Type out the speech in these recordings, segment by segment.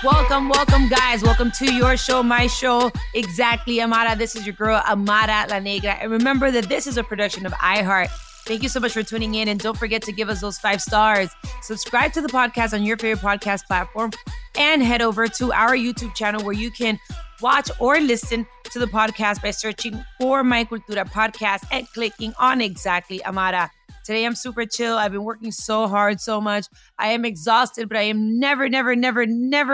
Welcome, guys. Welcome to your show, my show, Exactly, Amara. This is your girl, Amara La Negra. And remember that this is a production of iHeart. Thank you so much for tuning in. And don't forget to give us those 5 stars. Subscribe to the podcast on your favorite podcast platform and head over to our YouTube channel where you can watch or listen to the podcast by searching for My Cultura podcast and clicking on Exactly, Amara. Today, I'm super chill. I've been working so hard, so much. I am exhausted, but I am never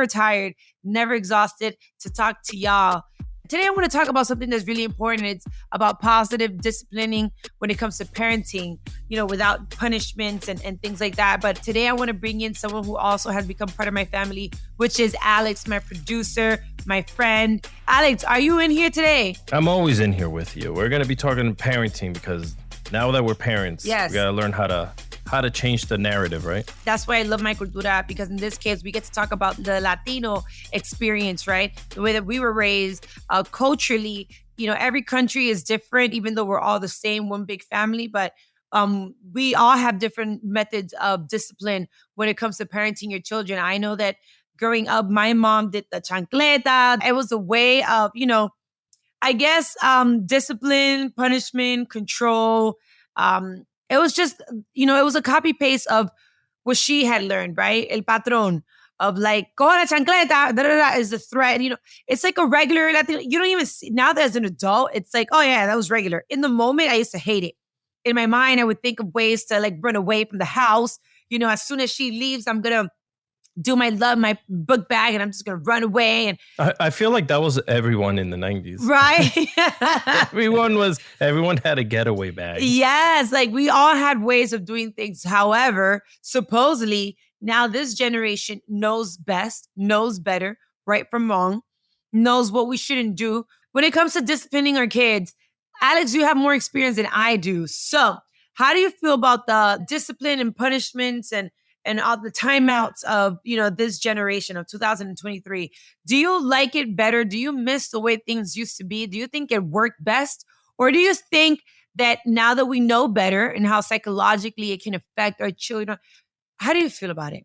tired, never exhausted to talk to y'all. Today, I want to talk about something that's really important. It's about positive disciplining when it comes to parenting, without punishments and things like that. But today, I want to bring in someone who also has become part of my family, which is Alex, my producer, my friend. Alex, are you in here today? I'm always in here with you. We're going to be talking parenting because now that we're parents, yes, we got to learn how to change the narrative, right? That's why I love My Cultura, because in this case, we get to talk about the Latino experience, right? The way that we were raised culturally. Every country is different, even though we're all the same, one big family. But we all have different methods of discipline when it comes to parenting your children. I know that growing up, my mom did the chancleta. It was a way of, I guess, discipline, punishment, control. It was just, it was a copy paste of what she had learned, right? El patrón of like, go la chancleta, da, da, da, is the threat. It's like a regular Latino. You don't even see, now that as an adult, it's like, oh yeah, that was regular. In the moment, I used to hate it. In my mind, I would think of ways to like run away from the house. As soon as she leaves, I'm going to do my book bag and I'm just going to run away. And I feel like that was everyone in the 90s. Right? everyone had a getaway bag. Yes. Like we all had ways of doing things. However, supposedly now this generation knows best, knows better, right from wrong, knows what we shouldn't do. When it comes to disciplining our kids, Alex, you have more experience than I do. So how do you feel about the discipline and punishments and all the timeouts of, this generation of 2023. Do you like it better? Do you miss the way things used to be? Do you think it worked best? Or do you think that now that we know better and how psychologically it can affect our children, how do you feel about it?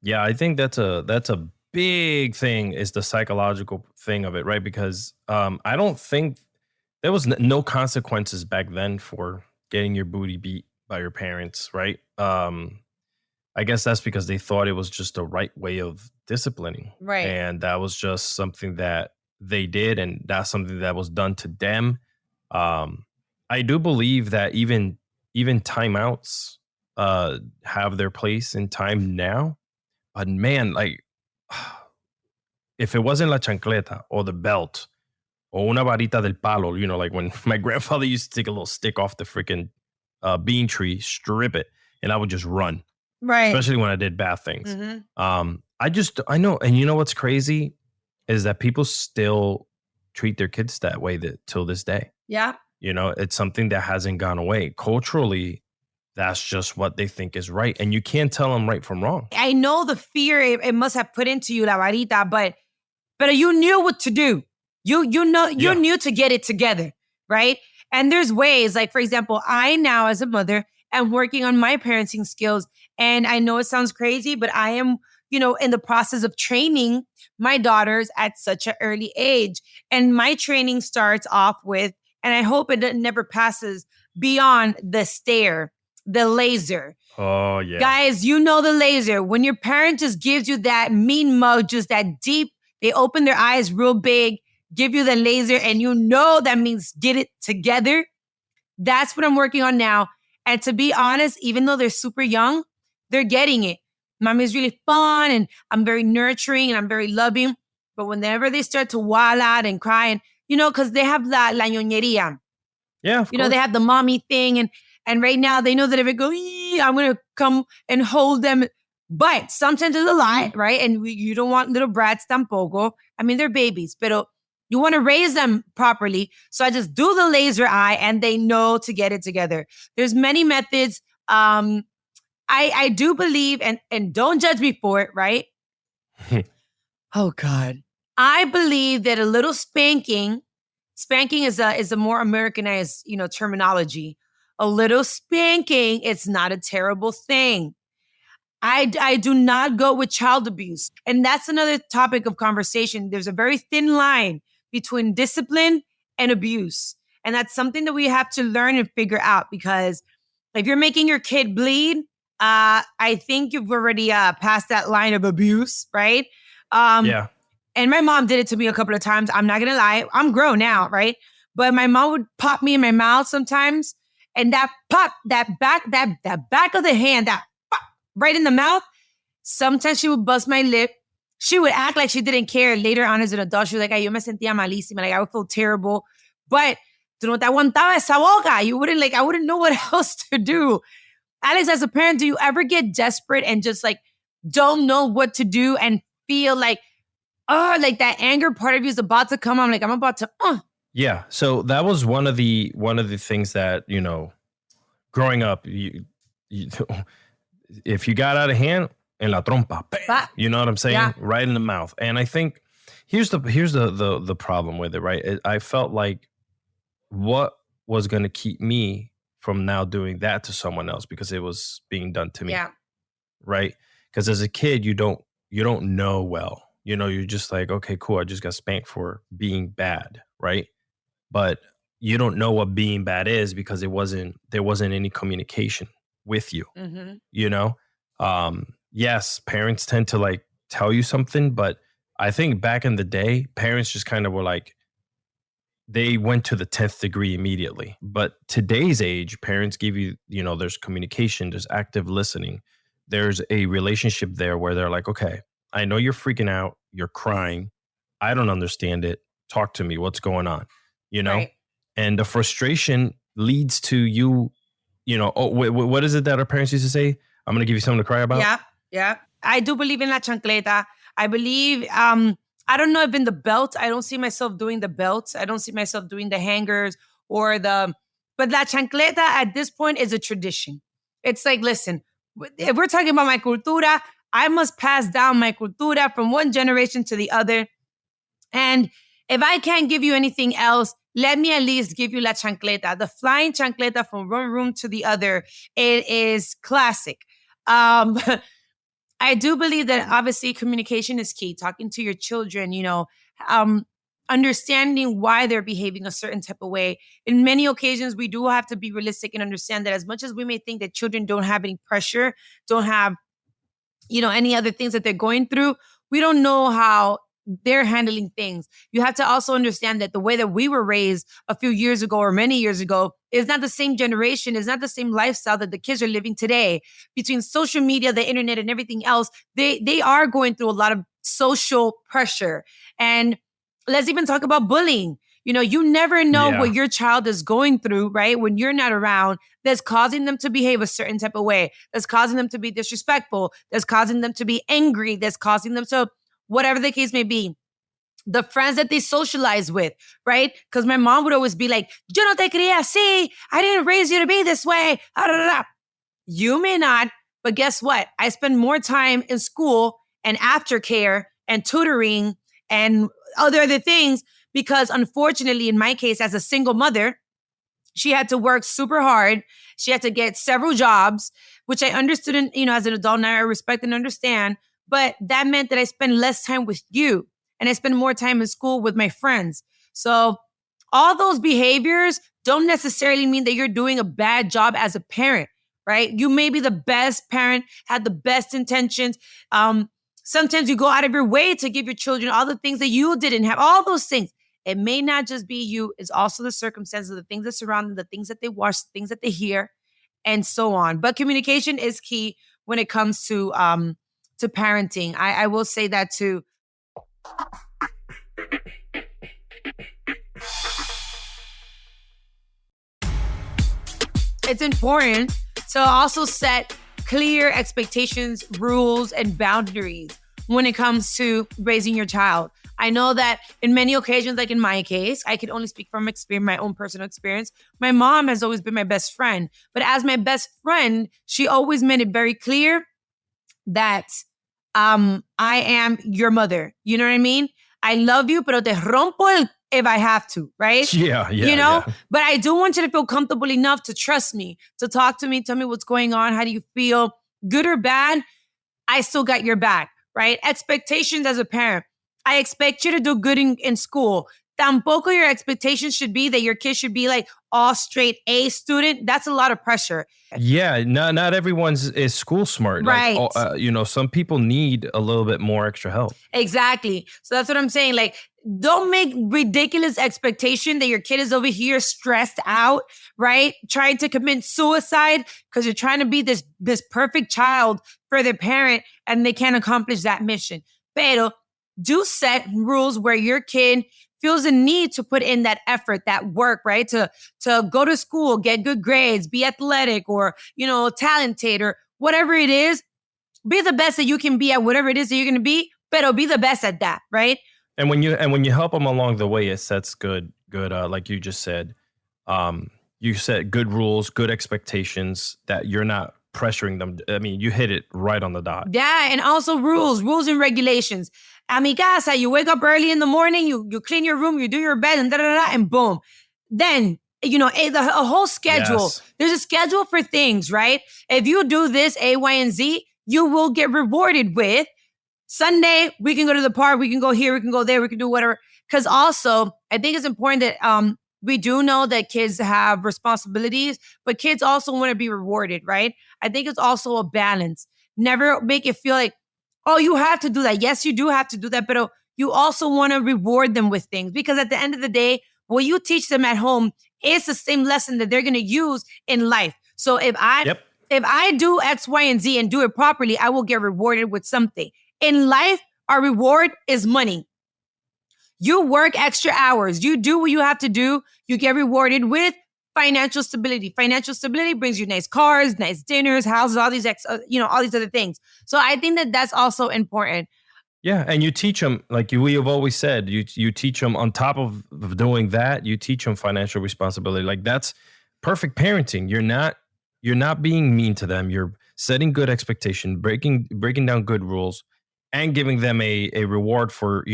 Yeah, I think that's a big thing, is the psychological thing of it, right? Because I don't think there was no consequences back then for getting your booty beat by your parents, right? I guess that's because they thought it was just the right way of disciplining. Right. And that was just something that they did. And that's something that was done to them. I do believe that even timeouts have their place in time now. But man, like, if it wasn't la chancleta or the belt or una varita del palo, like when my grandfather used to take a little stick off the freaking bean tree, strip it, and I would just run. Right. Especially when I did bad things. Mm-hmm. I know. And you know what's crazy is that people still treat their kids that way till this day. Yeah. It's something that hasn't gone away. Culturally, that's just what they think is right. And you can't tell them right from wrong. I know the fear it must have put into you, la varita, but you knew what to do. You knew to get it together, right? And there's ways, like, for example, I now as a mother am working on my parenting skills. And I know it sounds crazy, but I am, in the process of training my daughters at such an early age. And my training starts off with, and I hope it never passes beyond the stare, the laser. Oh, yeah. Guys, the laser. When your parent just gives you that mean mug, just that deep, they open their eyes real big, give you the laser, and that means get it together. That's what I'm working on now. And to be honest, even though they're super young, they're getting it. Mommy's really fun and I'm very nurturing and I'm very loving. But whenever they start to wild out and cry, and, because they have la ñoñería. Yeah, of course. They have the mommy thing. And right now they know that if it goes, I'm going to come and hold them. But sometimes it's a lot, right? And you don't want little brats tampoco. I mean, they're babies, but you want to raise them properly. So I just do the laser eye and they know to get it together. There's many methods. I do believe, and don't judge me for it, right? Oh, God. I believe that a little spanking is a more Americanized, terminology. A little spanking, it's not a terrible thing. I do not go with child abuse. And that's another topic of conversation. There's a very thin line between discipline and abuse. And that's something that we have to learn and figure out, because if you're making your kid bleed, I think you've already passed that line of abuse, right? Yeah. And my mom did it to me a couple of times. I'm not gonna lie. I'm grown now, right? But my mom would pop me in my mouth sometimes, and that pop, that back of the hand, that pop right in the mouth. Sometimes she would bust my lip. She would act like she didn't care. Later on as an adult, she was like, "Ay, yo me sentía malísima. Like I would feel terrible." But tú no te aguantaba esa boca. You wouldn't I wouldn't know what else to do. Alex, as a parent, do you ever get desperate and just like don't know what to do and feel like, oh, like that anger part of you is about to come? I'm like, I'm about to, Yeah. So that was one of the things that, growing up, if you got out of hand, en la trompa, bam, you know what I'm saying? Yeah. Right in the mouth. And I think here's the problem with it, right? I felt like what was going to keep me from now doing that to someone else, because it was being done to me. Yeah. Right. Because as a kid, you don't know well. You're just like, okay, cool. I just got spanked for being bad. Right. But you don't know what being bad is, because there wasn't any communication with you. Mm-hmm. Yes, parents tend to like tell you something, but I think back in the day, parents just kind of were like, they went to the 10th degree immediately. But today's age, parents give you, there's communication, there's active listening. There's a relationship there where they're like, okay, I know you're freaking out, you're crying. I don't understand it. Talk to me. What's going on? Right. And the frustration leads to you, what is it that our parents used to say? I'm going to give you something to cry about. Yeah. Yeah. I do believe in la chancleta. I believe, I don't know if in the belt, I don't see myself doing the belts. I don't see myself doing the hangers but la chancleta at this point is a tradition. It's like, listen, if we're talking about my cultura, I must pass down my cultura from one generation to the other. And if I can't give you anything else, let me at least give you la chancleta. The flying chancleta from one room to the other, it is classic. I do believe that obviously communication is key. Talking to your children, understanding why they're behaving a certain type of way. In many occasions, we do have to be realistic and understand that as much as we may think that children don't have any pressure, don't have, any other things that they're going through, we don't know how they're handling things. You have to also understand that the way that we were raised a few years ago or many years ago is not the same generation, is not the same lifestyle that the kids are living today. Between social media, the internet, and everything else, they are going through a lot of social pressure. And let's even talk about bullying. You never know what your child is going through, right? When you're not around, that's causing them to behave a certain type of way, that's causing them to be disrespectful, that's causing them to be angry, that's causing them to whatever the case may be. The friends that they socialize with, right? Because my mom would always be like, yo no te crié así. I didn't raise you to be this way. You may not, but guess what? I spend more time in school and aftercare and tutoring and other things because unfortunately, in my case, as a single mother, she had to work super hard. She had to get several jobs, which I understood, as an adult now I respect and understand. But that meant that I spend less time with you and I spend more time in school with my friends. So all those behaviors don't necessarily mean that you're doing a bad job as a parent, right? You may be the best parent, had the best intentions. Sometimes you go out of your way to give your children all the things that you didn't have, all those things. It may not just be you. It's also the circumstances, the things that surround them, the things that they watch, the things that they hear, and so on. But communication is key when it comes to parenting. I will say that too. It's important to also set clear expectations, rules, and boundaries when it comes to raising your child. I know that in many occasions, like in my case, I can only speak from experience, my own personal experience. My mom has always been my best friend. But as my best friend, she always made it very clear that I am your mother. You know what I mean? I love you, pero te rompo if I have to, right? Yeah. But I do want you to feel comfortable enough to trust me, to talk to me, tell me what's going on. How do you feel? Good or bad? I still got your back, right? Expectations as a parent. I expect you to do good in school. Tampoco your expectations should be that your kid should be like all straight A student. That's a lot of pressure. Yeah, not everyone's is school smart. Like, Right. some people need a little bit more extra help. Exactly. So that's what I'm saying. Like, don't make ridiculous expectation that your kid is over here stressed out, right? Trying to commit suicide because you're trying to be this perfect child for their parent and they can't accomplish that mission. Pero do set rules where your kid feels a need to put in that effort, that work, right? To go to school, get good grades, be athletic or, talented or whatever it is. Be the best that you can be at whatever it is that you're going to be, but be the best at that, right? And when you help them along the way, it sets good like you just said. You set good rules, good expectations that you're not pressuring them. I mean, you hit it right on the dot. Yeah, and also rules and regulations. A mi casa, you wake up early in the morning, you clean your room, you do your bed, and and boom. Then a whole schedule. Yes. There's a schedule for things, right? If you do this A, Y, and Z, you will get rewarded with Sunday. We can go to the park. We can go here. We can go there. We can do whatever. Because also, I think it's important that we do know that kids have responsibilities, but kids also want to be rewarded, right? I think it's also a balance. Never make it feel like, oh, you have to do that. Yes, you do have to do that, but you also want to reward them with things because at the end of the day, what you teach them at home is the same lesson that they're going to use in life. So if I do X, Y, and Z and do it properly, I will get rewarded with something. In life, our reward is money. You work extra hours. You do what you have to do. You get rewarded with financial stability. Financial stability brings you nice cars, nice dinners, houses, all these all these other things. So I think that that's also important. Yeah, and you teach them, like we have always said, you teach them on top of doing that, you teach them financial responsibility. Like that's perfect parenting. You're not being mean to them. You're setting good expectation, breaking down good rules, and giving them a reward for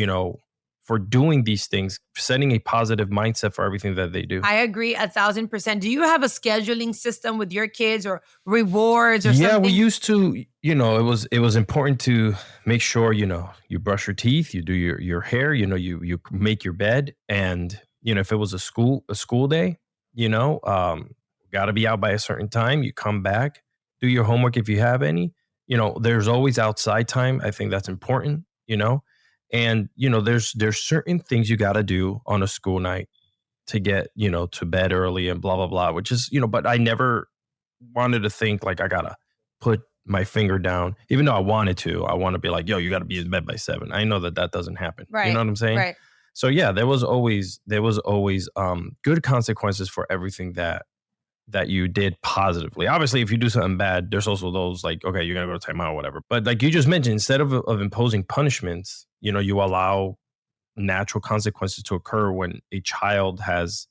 for doing these things, setting a positive mindset for everything that they do. I agree 1,000%. Do you have a scheduling system with your kids or rewards or something? Yeah, we used to, it was important to make sure, you brush your teeth, you do your hair, you make your bed. And, if it was a school day, got to be out by a certain time. You come back, do your homework if you have any. There's always outside time. I think that's important, and there's certain things you got to do on a school night to get to bed early and blah blah blah, which is but I never wanted to think like I gotta put my finger down, even though I want to be like, yo, you got to be in bed by 7. I know that doesn't happen. Right. You know what I'm saying? Right. So yeah, there was always good consequences for everything that you did positively. Obviously, if you do something bad, there's also those like, okay, you're gonna go to timeout or whatever. But like you just mentioned, instead of imposing punishments, you allow natural consequences to occur when a child has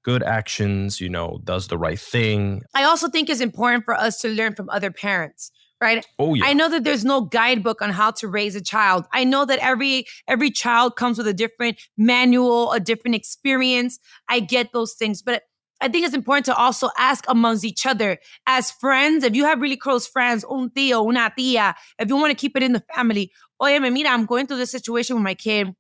good actions, does the right thing. I also think it's important for us to learn from other parents, right? Oh yeah. I know that there's no guidebook on how to raise a child. I know that every child comes with a different manual, a different experience. I get those things, but I think it's important to also ask amongst each other as friends. If you have really close friends, un tío, una tía, if you want to keep it in the family, oye, mira, I'm going through this situation with my kid.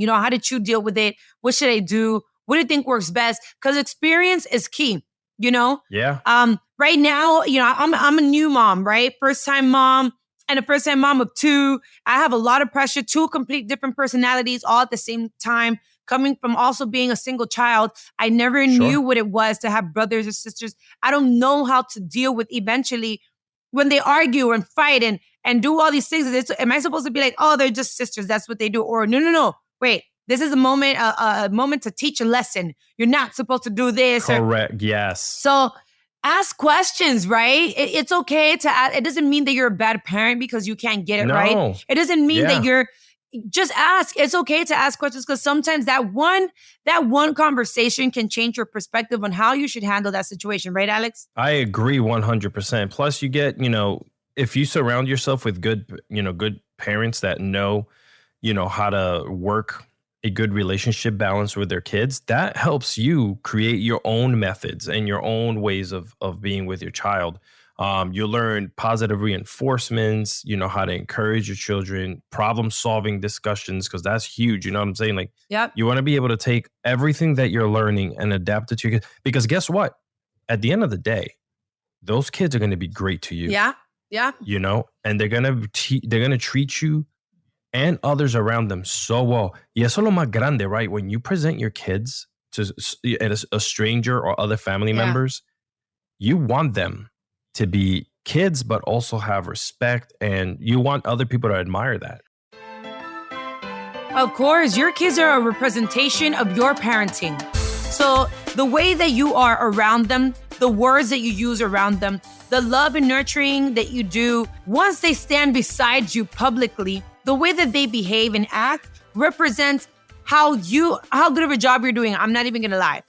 How did you deal with it? What should I do? What do you think works best? Because experience is key, Yeah. Right now, I'm a new mom, right? First time mom and a first time mom of 2. I have a lot of pressure, 2 complete different personalities all at the same time. Coming from also being a single child, I never knew what it was to have brothers or sisters. I don't know how to deal with eventually when they argue and fight and do all these things. Am I supposed to be like, oh, they're just sisters, that's what they do? Or no. Wait, this is a moment to teach a lesson. You're not supposed to do this. Correct. Yes. So ask questions, right? It's okay to ask. It doesn't mean that you're a bad parent because you can't get it right. It doesn't mean that you're just ask. It's okay to ask questions because sometimes that one conversation can change your perspective on how you should handle that situation. Right, Alex? I agree 100%. Plus you get, if you surround yourself with good parents that know, how to work a good relationship balance with their kids, that helps you create your own methods and your own ways of being with your child. You learn positive reinforcements, how to encourage your children, problem solving discussions, because that's huge. You know what I'm saying? Like, Yep. you want to be able to take everything that you're learning and adapt it to your kids. Because guess what? At the end of the day, those kids are going to be great to you. Yeah. Yeah. And they're going to treat you and others around them so well. Y eso es lo más grande, right? When you present your kids to a stranger or other family members, you want them to be kids, but also have respect, and you want other people to admire that. Of course, your kids are a representation of your parenting. So the way that you are around them, the words that you use around them, the love and nurturing that you do, once they stand beside you publicly, the way that they behave and act represents how good of a job you're doing. I'm not even gonna lie.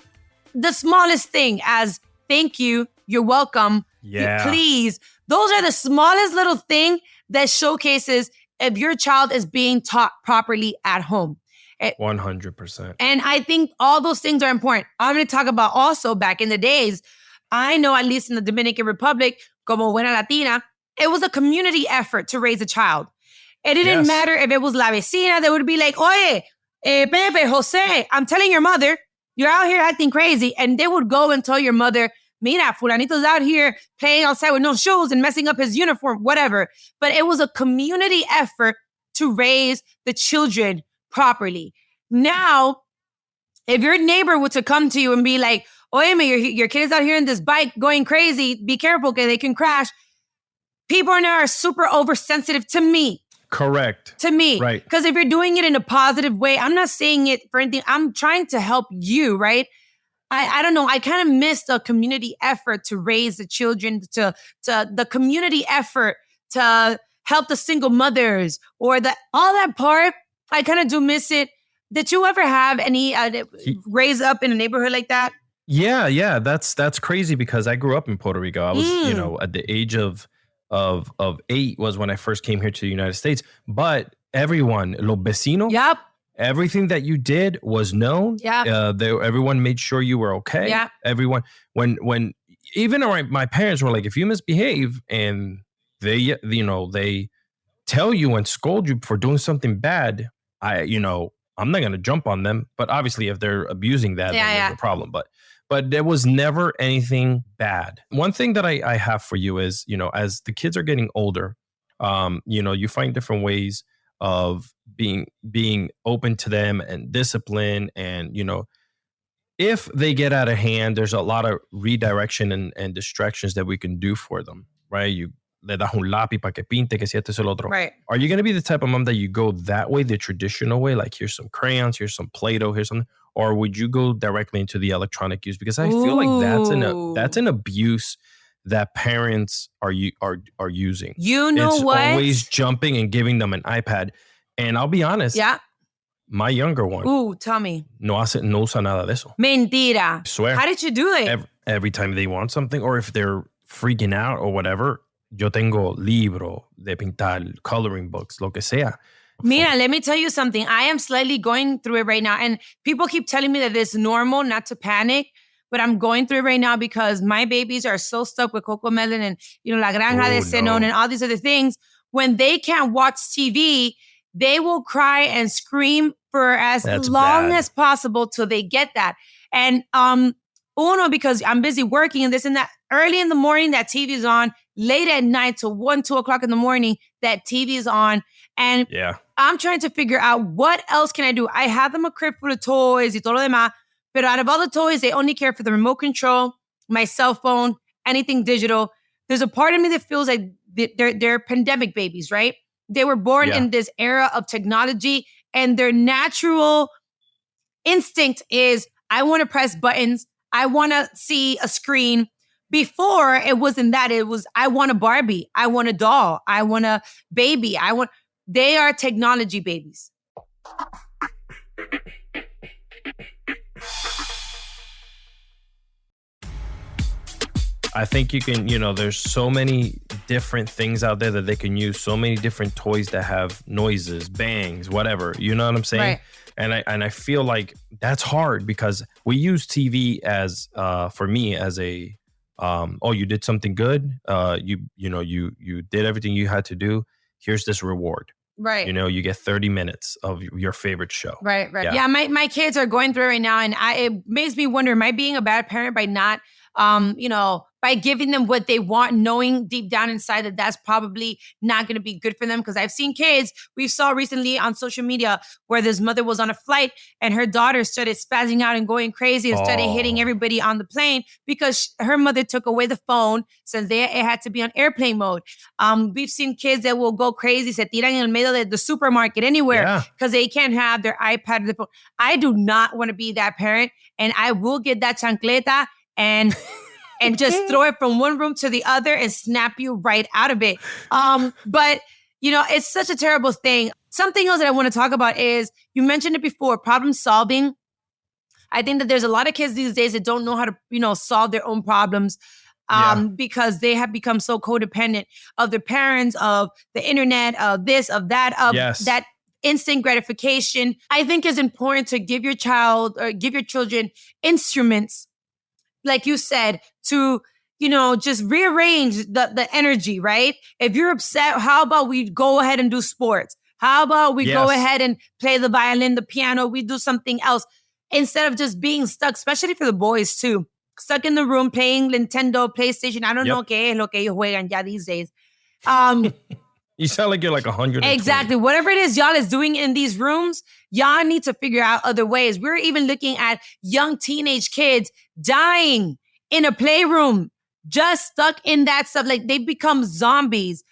The smallest thing as thank you, you're welcome, please. Those are the smallest little thing that showcases if your child is being taught properly at home. 100%. And I think all those things are important. I'm going to talk about also back in the days, I know at least in the Dominican Republic, como buena Latina, it was a community effort to raise a child. It didn't matter if it was la vecina, they would be like, oye, Pepe, Jose, I'm telling your mother, you're out here acting crazy. And they would go and tell your mother, mira, fulanito's out here playing outside with no shoes and messing up his uniform, whatever. But it was a community effort to raise the children properly. Now, if your neighbor were to come to you and be like, oye, your kid is out here in this bike going crazy, be careful because they can crash. People now are super oversensitive to me. Correct. To me. Right. Because if you're doing it in a positive way, I'm not saying it for anything. I'm trying to help you, right? I don't know. I kind of missed the community effort to raise the children, to the community effort to help the single mothers or all that part. I kind of do miss it. Did you ever have any raise up in a neighborhood like that? Yeah. That's crazy because I grew up in Puerto Rico. I was, at the age of 8 was when I first came here to the United States. But everyone, los vecinos, yep. Everything that you did was known. Yeah. Everyone made sure you were okay. Yeah. Everyone, when even my parents were like, if you misbehave and they tell you and scold you for doing something bad, I'm not going to jump on them. But obviously, if they're abusing that, then there's a problem. But there was never anything bad. One thing that I have for you is, as the kids are getting older, you find different ways of being open to them and discipline. And, if they get out of hand, there's a lot of redirection and distractions that we can do for them, right? You le das un lápiz para que pinte, que si esto es el otro. Right. Are you going to be the type of mom that you go that way, the traditional way? Like, here's some crayons, here's some Play-Doh, here's something. Or would you go directly into the electronic use? Because I feel like that's an abuse that parents are using. You know it's what? Always jumping and giving them an iPad. And I'll be honest. Yeah. My younger one. Ooh, tell me. No usa nada de eso. Mentira. I swear. How did you do it? Every time they want something, or if they're freaking out or whatever, yo tengo libro de pintar, coloring books, lo que sea. Mira, let me tell you something. I am slightly going through it right now. And people keep telling me that it's normal not to panic. But I'm going through it right now because my babies are so stuck with Coco Melon and, La Granja de Zenón and all these other things. When they can't watch TV, they will cry and scream for as long as possible till they get that. And because I'm busy working and this and that. Early in the morning, that TV is on. Late at night till 1, 2 o'clock in the morning, that TV is on. And I'm trying to figure out what else can I do. I have them a crib full of toys y todo lo demás. But out of all the toys, they only care for the remote control, my cell phone, anything digital. There's a part of me that feels like they're pandemic babies, right? They were born in this era of technology, and their natural instinct is, I want to press buttons. I want to see a screen. Before, it wasn't that. It was, I want a Barbie. I want a doll. I want a baby. They are technology babies. I think you can, there's so many different things out there that they can use, so many different toys that have noises, bangs, whatever. You know what I'm saying? Right. And I feel like that's hard because we use TV as, for me, as a Oh, you did something good. You did everything you had to do. Here's this reward. Right. You get 30 minutes of your favorite show. Right. Yeah, my kids are going through it right now, and it makes me wonder, am I being a bad parent by not, by giving them what they want, knowing deep down inside that that's probably not going to be good for them? Because I've seen kids, we saw recently on social media where this mother was on a flight and her daughter started spazzing out and going crazy and started hitting everybody on the plane because her mother took away the phone since it had to be on airplane mode. We've seen kids that will go crazy, se tiran en el medio de the supermarket anywhere because they can't have their iPad or their phone. I do not want to be that parent, and I will get that chancleta and just throw it from one room to the other and snap you right out of it. But it's such a terrible thing. Something else that I want to talk about is, you mentioned it before, problem solving. I think that there's a lot of kids these days that don't know how to, solve their own problems because they have become so codependent of their parents, of the internet, of this, of that, of that instant gratification. I think it's important to give your child or give your children instruments, like you said, to, just rearrange the energy, right? If you're upset, how about we go ahead and do sports? How about we go ahead and play the violin, the piano? We do something else instead of just being stuck, especially for the boys too. Stuck in the room playing Nintendo, PlayStation. I don't know qué es lo que ellos juegan ya these days. You sound like you're like 100. Exactly. Whatever it is y'all is doing in these rooms, y'all need to figure out other ways. We're even looking at young teenage kids dying in a playroom, just stuck in that stuff. Like, they become zombies.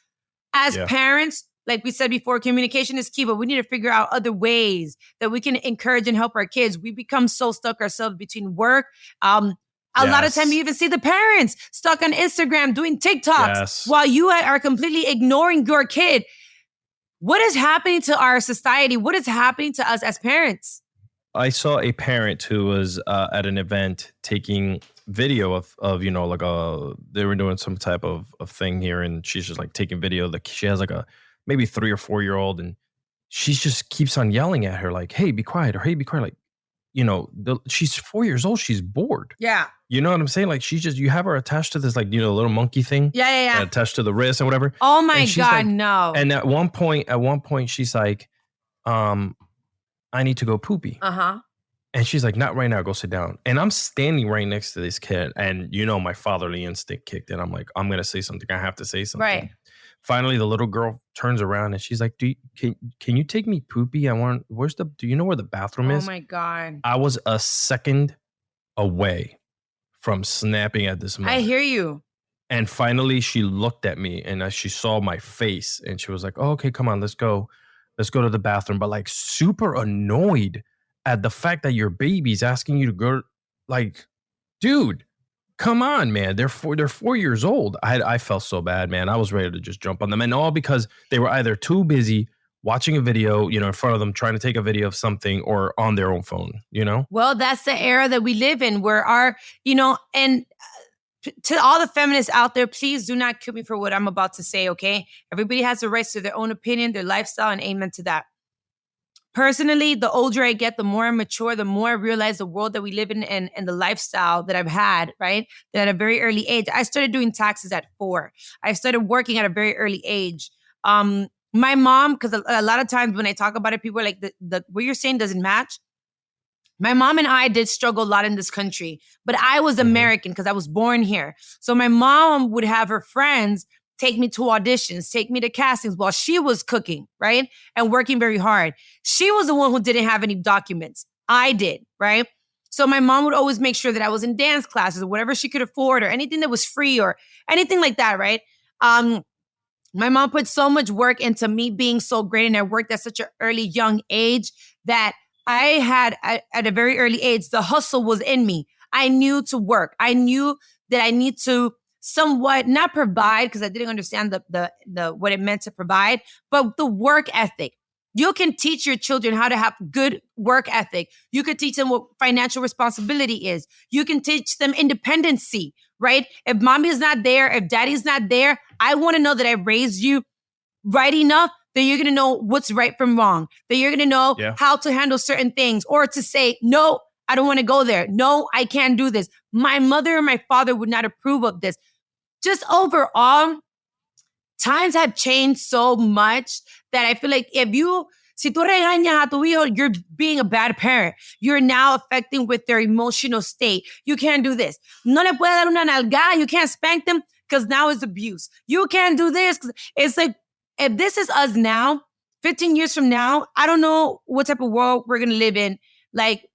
As parents, like we said before, communication is key, but we need to figure out other ways that we can encourage and help our kids. We become so stuck ourselves between work. A lot of time you even see the parents stuck on Instagram doing TikToks while you are completely ignoring your kid. What is happening to our society? What is happening to us as parents? I saw a parent who was at an event taking video of they were doing some type of thing here, and she's just like taking video. Like, she has like a maybe 3 or 4 year old, and she just keeps on yelling at her like, "Hey, be quiet," or "Hey, be quiet." Like, she's 4 years old. She's bored. Yeah. You know what I'm saying? Like, you have her attached to this, like, little monkey thing. Yeah. Attached to the wrist and whatever. Oh my God, no. And at one point, she's like, I need to go poopy. Uh-huh. And she's like, not right now, go sit down. And I'm standing right next to this kid. And my fatherly instinct kicked in. I'm like, I'm going to say something. I have to say something. Right. Finally, the little girl turns around and she's like, can you take me poopy? Do you know where the bathroom is? Oh my God. I was a second away from snapping at this mother. I hear you. And finally, she looked at me and she saw my face and she was like, oh, okay, come on, let's go to the bathroom. But like, super annoyed at the fact that your baby's asking you to go. Like, dude, come on, man. They're 4 years old. I felt so bad, man. I was ready to just jump on them, and all because they were either too busy watching a video, in front of them, trying to take a video of something, or on their own phone, Well, that's the era that we live in, where and to all the feminists out there, please do not kill me for what I'm about to say, okay? Everybody has the rights to their own opinion, their lifestyle, and amen to that. Personally, the older I get, the more I mature, the more I realize the world that we live in and the lifestyle that I've had, right? That at a very early age, I started doing taxes at 4. I started working at a very early age. My mom, because a lot of times when I talk about it, people are like, what you're saying doesn't match. My mom and I did struggle a lot in this country, but I was American because I was born here. So my mom would have her friends take me to auditions, take me to castings while she was cooking, right? And working very hard. She was the one who didn't have any documents. I did, right? So my mom would always make sure that I was in dance classes or whatever she could afford, or anything that was free or anything like that, right? My mom put so much work into me being so great, and I worked at such an early, young age that I had, at a very early age, the hustle was in me. I knew to work. I knew that I need to somewhat not provide, because I didn't understand the what it meant to provide, but the work ethic. You can teach your children how to have good work ethic. You can teach them what financial responsibility is. You can teach them independency, right? If mommy is not there, if daddy's not there, I want to know that I raised you right enough that you're going to know what's right from wrong, that you're going to know how to handle certain things, or to say, no, I don't want to go there. No, I can't do this. My mother and my father would not approve of this. Just overall, times have changed so much that I feel like si tú regañas a tu hijo, you're being a bad parent. You're now affecting with their emotional state. You can't do this. No le puede dar una nalgada. You can't spank them because now it's abuse. You can't do this. It's like, if this is us now, 15 years from now, I don't know what type of world we're going to live in. Like,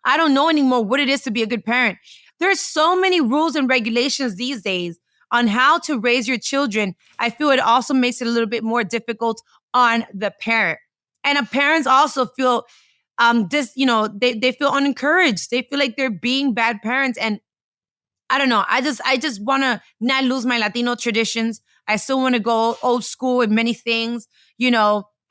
I don't know anymore what it is to be a good parent. There's so many rules and regulations these days on how to raise your children. I feel it also makes it a little bit more difficult on the parent. And parents also feel they feel unencouraged. They feel like they're being bad parents. And I don't know. I just want to not lose my Latino traditions. I still want to go old school with many things.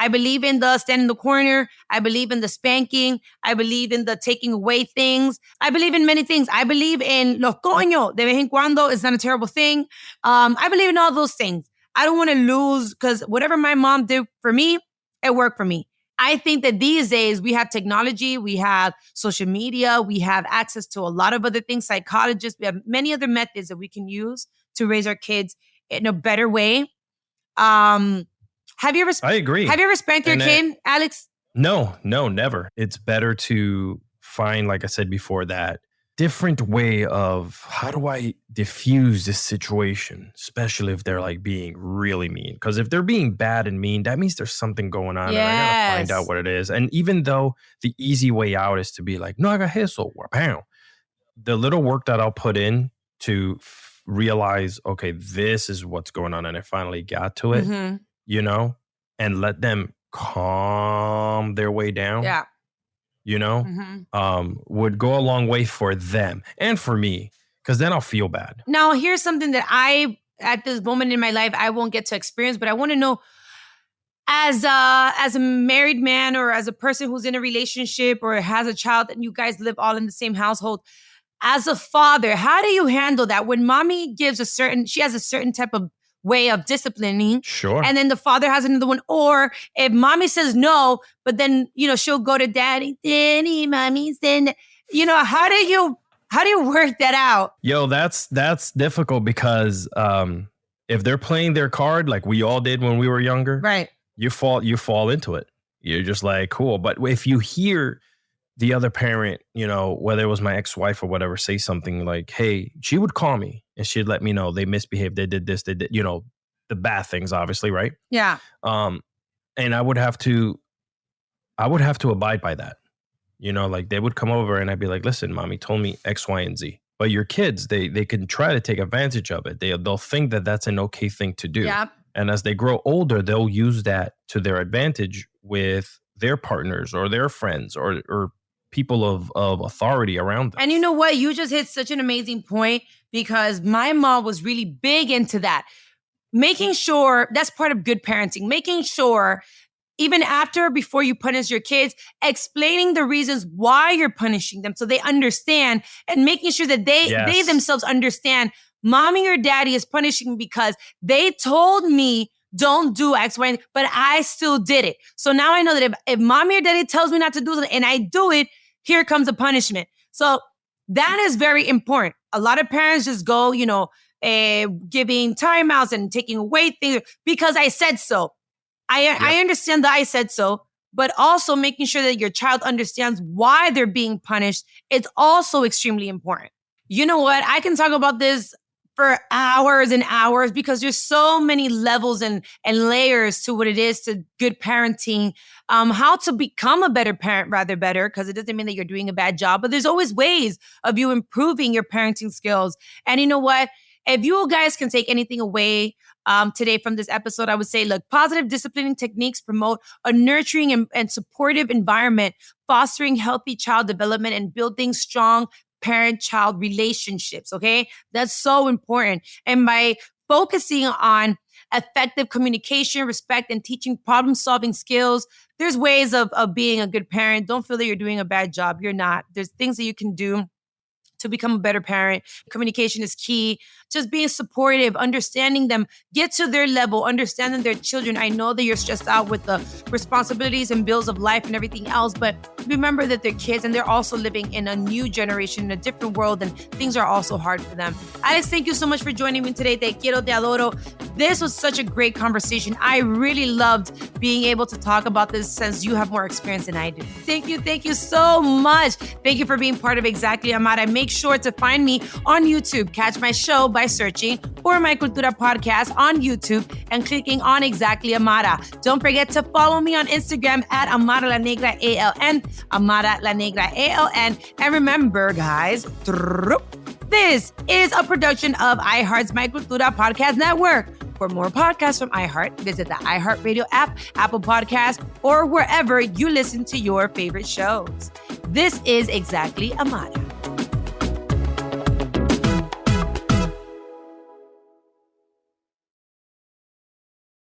I believe in the stand in the corner. I believe in the spanking. I believe in the taking away things. I believe in many things. I believe in los coño de vez en cuando is not a terrible thing. I believe in all those things. I don't want to lose because whatever my mom did for me, it worked for me. I think that these days we have technology, we have social media, we have access to a lot of other things, psychologists, we have many other methods that we can use to raise our kids in a better way. Have you ever? I agree. Have you ever spanked your kid, Alex? No, never. It's better to find, like I said before, that different way of how do I diffuse this situation, especially if they're like being really mean. Because if they're being bad and mean, that means there's something going on. Yes. And I gotta find out what it is. And even though the easy way out is to be like, no hagas eso, bam. The little work that I'll put in to realize, okay, this is what's going on, and I finally got to it, and let them calm their way down. Yeah. Would go a long way for them and for me, because then I'll feel bad. Now, here's something that at this moment in my life, I won't get to experience, but I want to know, as a married man or as a person who's in a relationship or has a child and you guys live all in the same household, as a father, how do you handle that when mommy she has a certain type of way of disciplining. Sure. And then the father has another one. Or if mommy says no, but then, she'll go to daddy, mommy said, how do you work that out? Yo, that's difficult because if they're playing their card like we all did when we were younger, right? You fall into it. You're just like, cool. But if you hear the other parent, whether it was my ex-wife or whatever, say something like, hey, she would call me and she'd let me know they misbehaved. They did this, they did, the bad things, obviously. Right. Yeah. And I would have to abide by that. Like they would come over and I'd be like, listen, mommy told me X, Y, and Z. But your kids, they can try to take advantage of it. They'll think that that's an okay thing to do. Yeah. And as they grow older, they'll use that to their advantage with their partners or their friends or people of authority around them. And you know what? You just hit such an amazing point because my mom was really big into that. Making sure, that's part of good parenting, making sure even before you punish your kids, explaining the reasons why you're punishing them so they understand and making sure that they themselves understand mommy or daddy is punishing me because they told me don't do X, Y, but I still did it. So now I know that if mommy or daddy tells me not to do something and I do it, here comes a punishment. So that is very important. A lot of parents just go, giving timeouts and taking away things because I said so. I understand that I said so, but also making sure that your child understands why they're being punished is also extremely important. You know what? I can talk about this for hours and hours because there's so many levels and layers to what it is to good parenting, how to become a better parent, rather better, because it doesn't mean that you're doing a bad job, but there's always ways of you improving your parenting skills. And you know what? If you guys can take anything away today from this episode, I would say, look, positive disciplining techniques promote a nurturing and supportive environment, fostering healthy child development and building strong parent-child relationships, okay? That's so important. And by focusing on effective communication, respect, and teaching problem-solving skills, there's ways of being a good parent. Don't feel that you're doing a bad job. You're not. There's things that you can do to become a better parent. Communication is key. Just being supportive, understanding them, get to their level, understanding their children. I know that you're stressed out with the responsibilities and bills of life and everything else, but remember that they're kids and they're also living in a new generation, in a different world, and things are also hard for them. Alex, thank you so much for joining me today. Te quiero, te adoro. This was such a great conversation. I really loved being able to talk about this since you have more experience than I do. Thank you so much. Thank you for being part of Exactly Amara. Make sure to find me on YouTube. Catch my show by searching for my Cultura podcast on YouTube and clicking on Exactly Amara. Don't forget to follow me on Instagram at Amara La Negra ALN, Amara La Negra ALN. And remember, guys, this is a production of iHeart's My Cultura Podcast Network. For more podcasts from iHeart, visit the iHeartRadio app, Apple Podcasts, or wherever you listen to your favorite shows. This is Exactly Amara.